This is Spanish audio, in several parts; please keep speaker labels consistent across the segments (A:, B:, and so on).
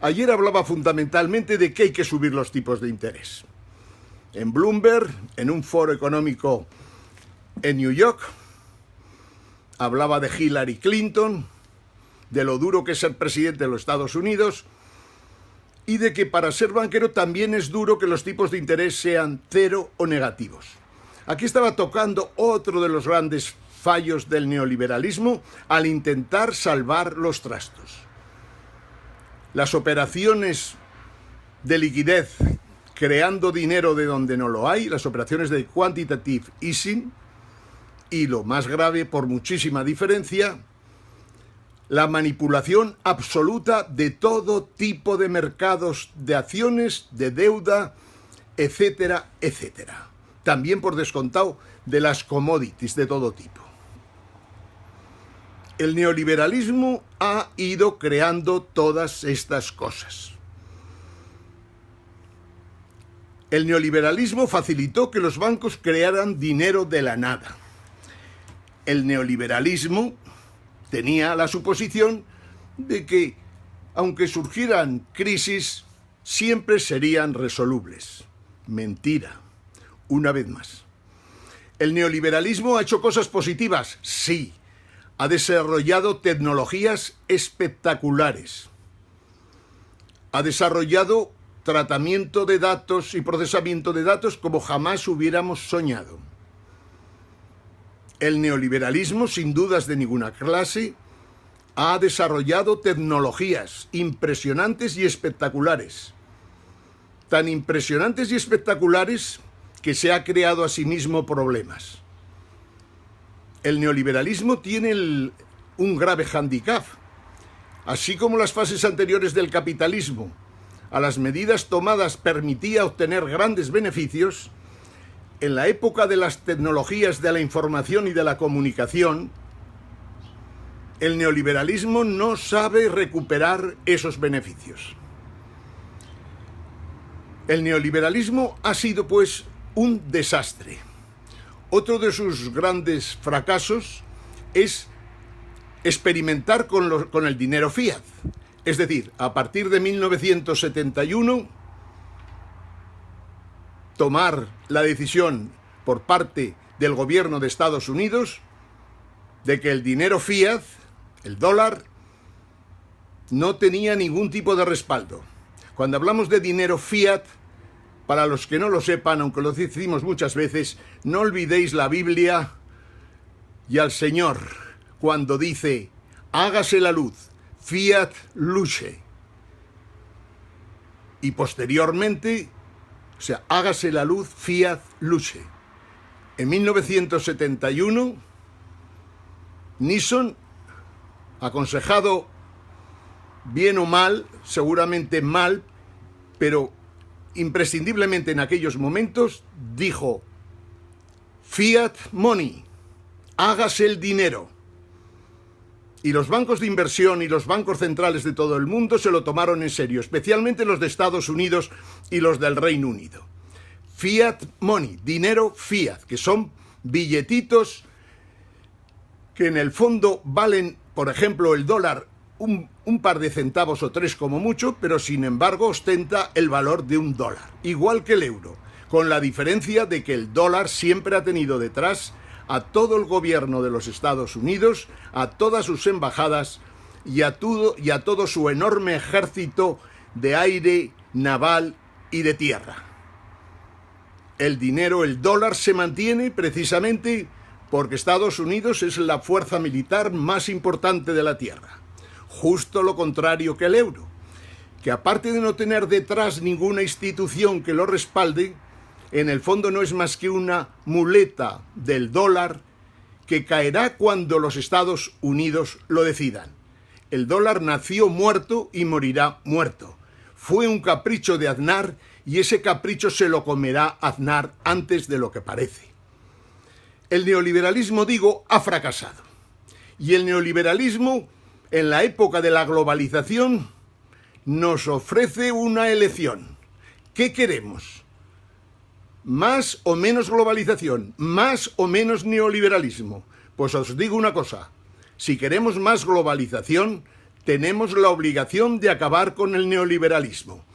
A: Ayer hablaba fundamentalmente de que hay que subir los tipos de interés. En Bloomberg, en un foro económico en New York, hablaba de Hillary Clinton, de lo duro que es ser presidente de los Estados Unidos y de que para ser banquero también es duro que los tipos de interés sean cero o negativos. Aquí estaba tocando otro de los grandes fallos del neoliberalismo al intentar salvar los trastos. Las operaciones de liquidez creando dinero de donde no lo hay, las operaciones de quantitative easing, y lo más grave, por muchísima diferencia, la manipulación absoluta de todo tipo de mercados de acciones, de deuda, etcétera, etcétera. También, por descontado, de las commodities de todo tipo. El neoliberalismo ha ido creando todas estas cosas. El neoliberalismo facilitó que los bancos crearan dinero de la nada. El neoliberalismo tenía la suposición de que, aunque surgieran crisis, siempre serían resolubles. Mentira, una vez más. ¿El neoliberalismo ha hecho cosas positivas? Sí. Ha desarrollado tecnologías espectaculares. Ha desarrollado tratamiento de datos y procesamiento de datos como jamás hubiéramos soñado. El neoliberalismo, sin dudas de ninguna clase, ha desarrollado tecnologías impresionantes y espectaculares. Tan impresionantes y espectaculares que se ha creado a sí mismo problemas. El neoliberalismo tiene un grave hándicap. Así como las fases anteriores del capitalismo, a las medidas tomadas permitía obtener grandes beneficios, en la época de las tecnologías de la información y de la comunicación, el neoliberalismo no sabe recuperar esos beneficios. El neoliberalismo ha sido, pues, un desastre. Otro de sus grandes fracasos es experimentar con el dinero fiat. Es decir, a partir de 1971, tomar la decisión por parte del gobierno de Estados Unidos de que el dinero fiat, el dólar, no tenía ningún tipo de respaldo. Cuando hablamos de dinero fiat, para los que no lo sepan, aunque lo decimos muchas veces, no olvidéis la Biblia y al Señor cuando dice, hágase la luz, fiat luce. Y posteriormente, o sea, hágase la luz, fiat luce. En 1971, Nixon, aconsejado bien o mal, seguramente mal, pero imprescindiblemente en aquellos momentos, dijo, fiat money, hágase el dinero. Y los bancos de inversión y los bancos centrales de todo el mundo se lo tomaron en serio, especialmente los de Estados Unidos y los del Reino Unido. Fiat money, dinero fiat, que son billetitos que en el fondo valen, por ejemplo, el dólar un par de centavos o tres como mucho, pero sin embargo ostenta el valor de $1, igual que el euro, con la diferencia de que el dólar siempre ha tenido detrás a todo el gobierno de los Estados Unidos, a todas sus embajadas y a todo su enorme ejército de aire, naval y de tierra. El dinero, el dólar, se mantiene precisamente porque Estados Unidos es la fuerza militar más importante de la tierra. Justo lo contrario que el euro, que aparte de no tener detrás ninguna institución que lo respalde, en el fondo no es más que una muleta del dólar que caerá cuando los Estados Unidos lo decidan. El dólar nació muerto y morirá muerto. Fue un capricho de Aznar y ese capricho se lo comerá Aznar antes de lo que parece. El neoliberalismo, digo, ha fracasado. Y el neoliberalismo, en la época de la globalización, nos ofrece una elección. ¿Qué queremos? ¿Más o menos globalización? ¿Más o menos neoliberalismo? Pues os digo una cosa, si queremos más globalización, tenemos la obligación de acabar con el neoliberalismo.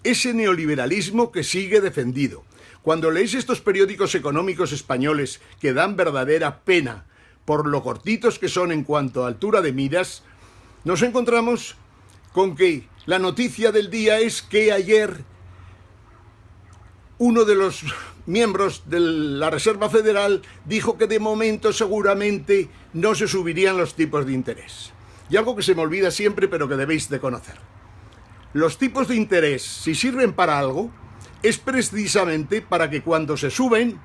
A: Ese neoliberalismo que sigue defendido. Cuando leéis estos periódicos económicos españoles que dan verdadera pena por lo cortitos que son en cuanto a altura de miras, nos encontramos con que la noticia del día es que ayer uno de los miembros de la Reserva Federal dijo que de momento seguramente no se subirían los tipos de interés. Y algo que se me olvida siempre, pero que debéis de conocer. Los tipos de interés, si sirven para algo, es precisamente para que cuando se suben,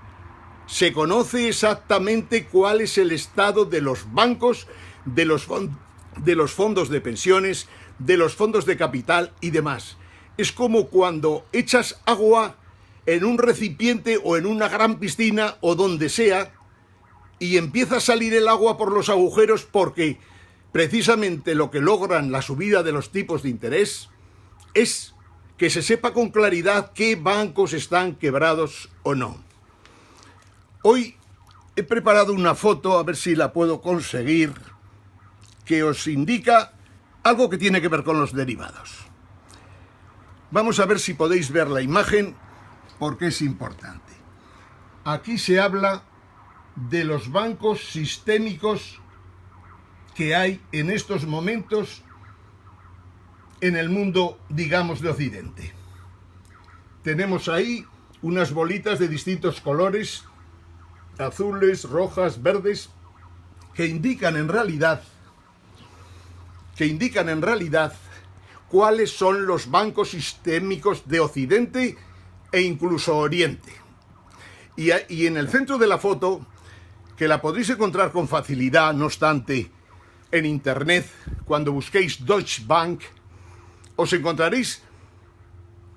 A: se conoce exactamente cuál es el estado de los bancos, de los fondos de pensiones, de los fondos de capital y demás. Es como cuando echas agua en un recipiente o en una gran piscina o donde sea y empieza a salir el agua por los agujeros porque precisamente lo que logran la subida de los tipos de interés es que se sepa con claridad qué bancos están quebrados o no. Hoy he preparado una foto, a ver si la puedo conseguir, que os indica algo que tiene que ver con los derivados. Vamos a ver si podéis ver la imagen, porque es importante. Aquí se habla de los bancos sistémicos que hay en estos momentos en el mundo, digamos, de Occidente. Tenemos ahí unas bolitas de distintos colores, azules, rojas, verdes, que indican en realidad cuáles son los bancos sistémicos de Occidente e incluso Oriente. Y en el centro de la foto, que la podréis encontrar con facilidad, no obstante, en Internet, cuando busquéis Deutsche Bank, os encontraréis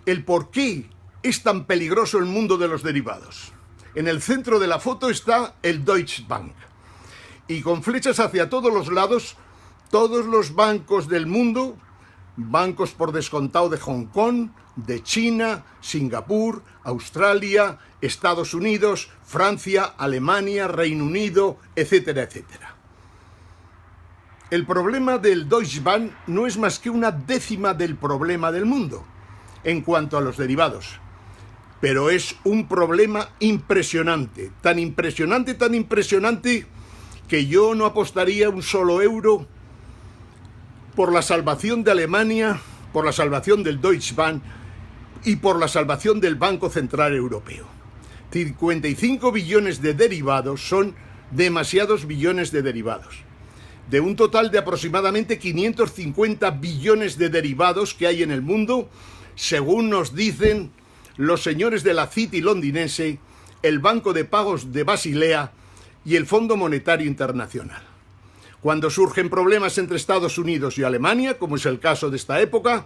A: el por qué es tan peligroso el mundo de los derivados. En el centro de la foto está el Deutsche Bank. Y con flechas hacia todos los lados, todos los bancos del mundo, bancos por descontado de Hong Kong, de China, Singapur, Australia, Estados Unidos, Francia, Alemania, Reino Unido, etcétera, etcétera. El problema del Deutsche Bank no es más que una décima del problema del mundo en cuanto a los derivados. Pero es un problema impresionante, tan impresionante que yo no apostaría un solo euro por la salvación de Alemania, por la salvación del Deutsche Bank y por la salvación del Banco Central Europeo. 55 billones de derivados son demasiados billones de derivados. De un total de aproximadamente 550 billones de derivados que hay en el mundo, según nos dicen los señores de la City londinense, el Banco de Pagos de Basilea y el Fondo Monetario Internacional. Cuando surgen problemas entre Estados Unidos y Alemania, como es el caso de esta época,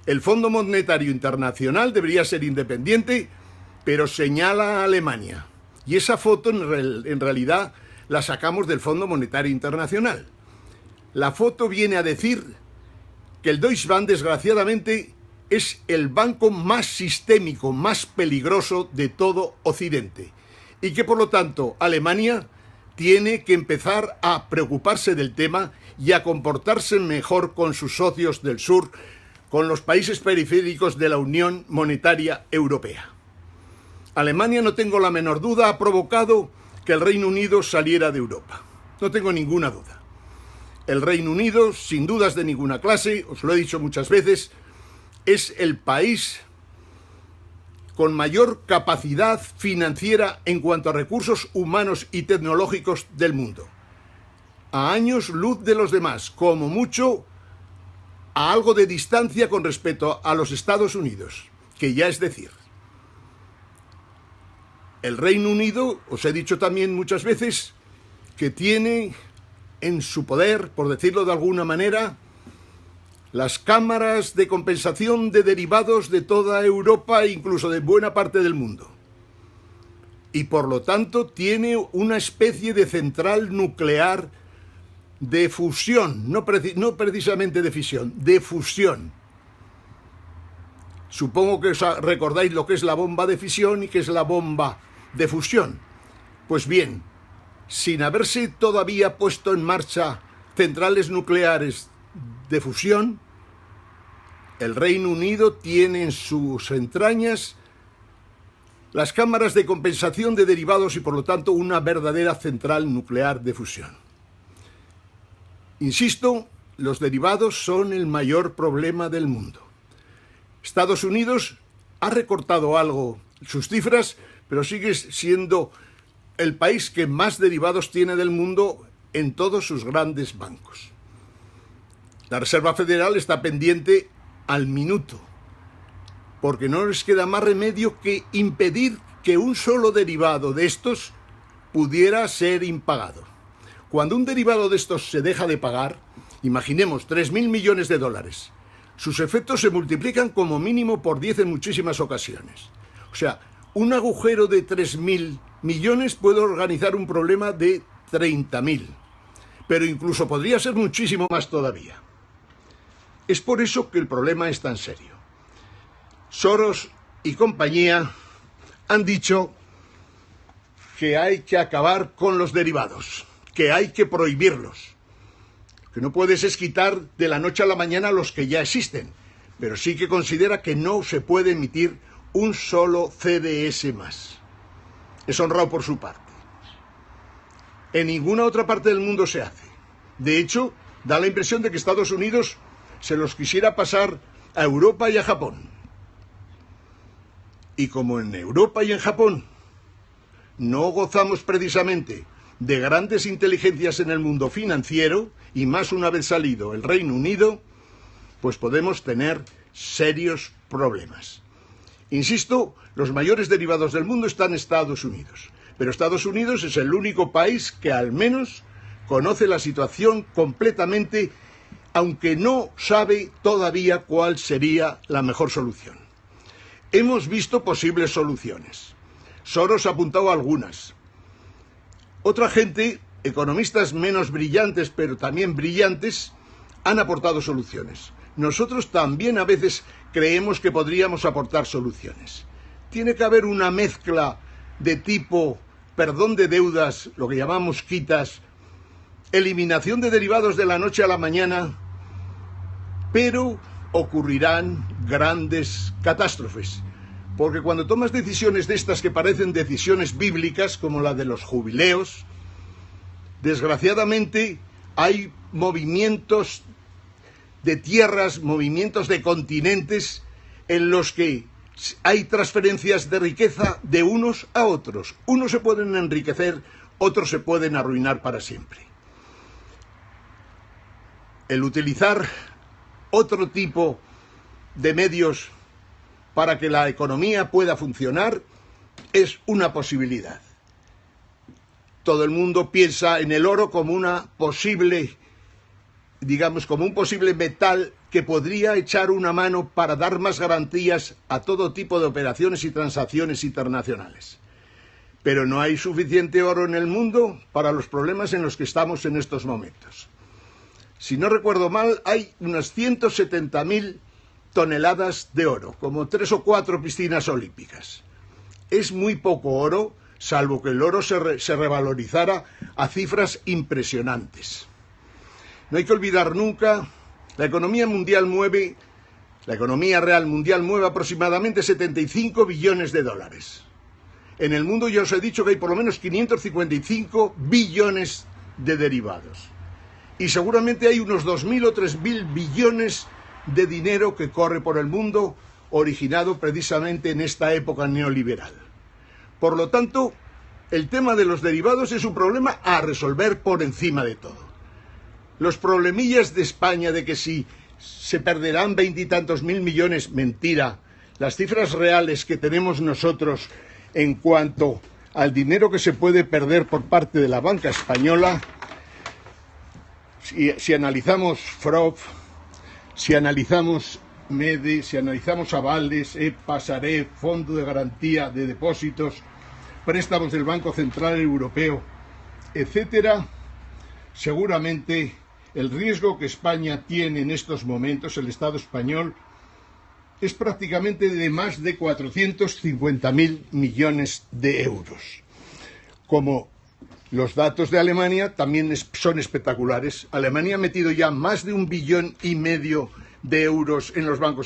A: el Fondo Monetario Internacional debería ser independiente, pero señala a Alemania. Y esa foto en realidad la sacamos del Fondo Monetario Internacional. La foto viene a decir que el Deutsche Bank, desgraciadamente, es el banco más sistémico, más peligroso de todo Occidente. Y que, por lo tanto, Alemania tiene que empezar a preocuparse del tema y a comportarse mejor con sus socios del sur, con los países periféricos de la Unión Monetaria Europea. Alemania, no tengo la menor duda, ha provocado que el Reino Unido saliera de Europa. No tengo ninguna duda. El Reino Unido, sin dudas de ninguna clase, os lo he dicho muchas veces, es el país con mayor capacidad financiera en cuanto a recursos humanos y tecnológicos del mundo. A años luz de los demás, como mucho a algo de distancia con respecto a los Estados Unidos, que ya es decir. El Reino Unido, os he dicho también muchas veces, que tiene en su poder, por decirlo de alguna manera, las cámaras de compensación de derivados de toda Europa e incluso de buena parte del mundo. Y por lo tanto tiene una especie de central nuclear de fusión, no precisamente de fisión, de fusión. Supongo que os recordáis lo que es la bomba de fisión y que es la bomba de fusión. Pues bien, sin haberse todavía puesto en marcha centrales nucleares de fusión, el Reino Unido tiene en sus entrañas las cámaras de compensación de derivados y por lo tanto una verdadera central nuclear de fusión. Insisto, los derivados son el mayor problema del mundo. Estados Unidos ha recortado algo sus cifras, pero sigue siendo el país que más derivados tiene del mundo en todos sus grandes bancos. La Reserva Federal está pendiente al minuto, porque no les queda más remedio que impedir que un solo derivado de estos pudiera ser impagado. Cuando un derivado de estos se deja de pagar, imaginemos 3.000 millones de dólares, sus efectos se multiplican como mínimo por 10 en muchísimas ocasiones. O sea, un agujero de 3.000 millones puede organizar un problema de 30.000, pero incluso podría ser muchísimo más todavía. Es por eso que el problema es tan serio. Soros y compañía han dicho que hay que acabar con los derivados, que hay que prohibirlos. Que no puedes es quitar de la noche a la mañana los que ya existen, pero sí que considera que no se puede emitir un solo CDS más. Es honrado por su parte. En ninguna otra parte del mundo se hace. De hecho, da la impresión de que Estados Unidos se los quisiera pasar a Europa y a Japón. Y como en Europa y en Japón no gozamos precisamente de grandes inteligencias en el mundo financiero, y más una vez salido el Reino Unido, pues podemos tener serios problemas. Insisto, los mayores derivados del mundo están en Estados Unidos, pero Estados Unidos es el único país que al menos conoce la situación completamente, aunque no sabe todavía cuál sería la mejor solución. Hemos visto posibles soluciones. Soros ha apuntado algunas. Otra gente, economistas menos brillantes, pero también brillantes, han aportado soluciones. Nosotros también a veces creemos que podríamos aportar soluciones. Tiene que haber una mezcla de tipo perdón de deudas, lo que llamamos quitas, eliminación de derivados de la noche a la mañana, pero ocurrirán grandes catástrofes. Porque cuando tomas decisiones de estas que parecen decisiones bíblicas, como la de los jubileos, desgraciadamente hay movimientos de tierras, movimientos de continentes en los que hay transferencias de riqueza de unos a otros. Unos se pueden enriquecer, otros se pueden arruinar para siempre. El utilizar otro tipo de medios para que la economía pueda funcionar es una posibilidad. Todo el mundo piensa en el oro como una posible, digamos, como un posible metal que podría echar una mano para dar más garantías a todo tipo de operaciones y transacciones internacionales. Pero no hay suficiente oro en el mundo para los problemas en los que estamos en estos momentos. Si no recuerdo mal, hay unas 170.000 toneladas de oro, como 3 o 4 piscinas olímpicas. Es muy poco oro, salvo que el oro se revalorizara a cifras impresionantes. No hay que olvidar nunca, la economía real mundial mueve aproximadamente 75 billones de dólares. En el mundo ya os he dicho que hay por lo menos 555 billones de derivados. Y seguramente hay unos 2.000 o 3.000 billones de dinero que corre por el mundo, originado precisamente en esta época neoliberal. Por lo tanto, el tema de los derivados es un problema a resolver por encima de todo. Los problemillas de España de que si se perderán 20 y tantos mil millones, mentira. Las cifras reales que tenemos nosotros en cuanto al dinero que se puede perder por parte de la banca española, si analizamos FROB, si analizamos MEDE, si analizamos avales, EPA, Sareb, Fondo de Garantía de Depósitos, préstamos del Banco Central Europeo, etcétera, seguramente el riesgo que España tiene en estos momentos, el Estado español, es prácticamente de más de 450.000 millones de euros. Como Los datos de Alemania también son espectaculares. Alemania ha metido ya más de 1,5 billones de euros en los bancos